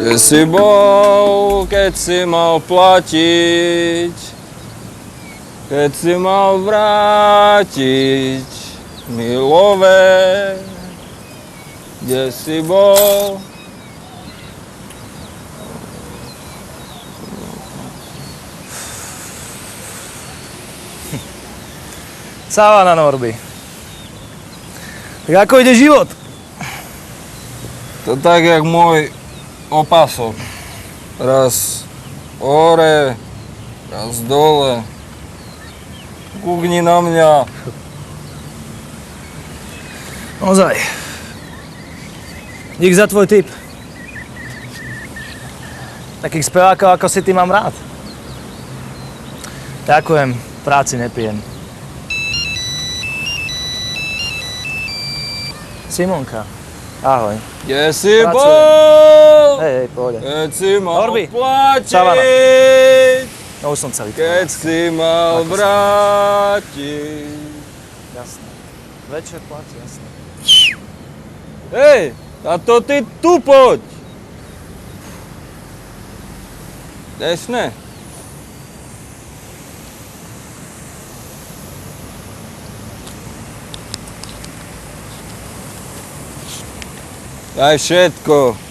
Kde si bol, keď si mal platiť? Keď si mal vrátiť milové? Kde si bol? Savana, Norby. Tak ako ide život? To tak, jak môj opasok. Raz hore, raz dole. Kúkni na mňa. Ozaj. Dík za tvoj tip. Takých spevákov ako si ty mám rád. Ďakujem, v práci nepijem. Simonka, ahoj. Kde si Pracujem. bol? Hej, pohode. Keď si mal Norby, platiť? Savana. No už som celý. Keď si mal Ako vrátiť? Jasné. Večer platí, jasné. Hej, a to ty tu poď. Dešne? Daj všetko.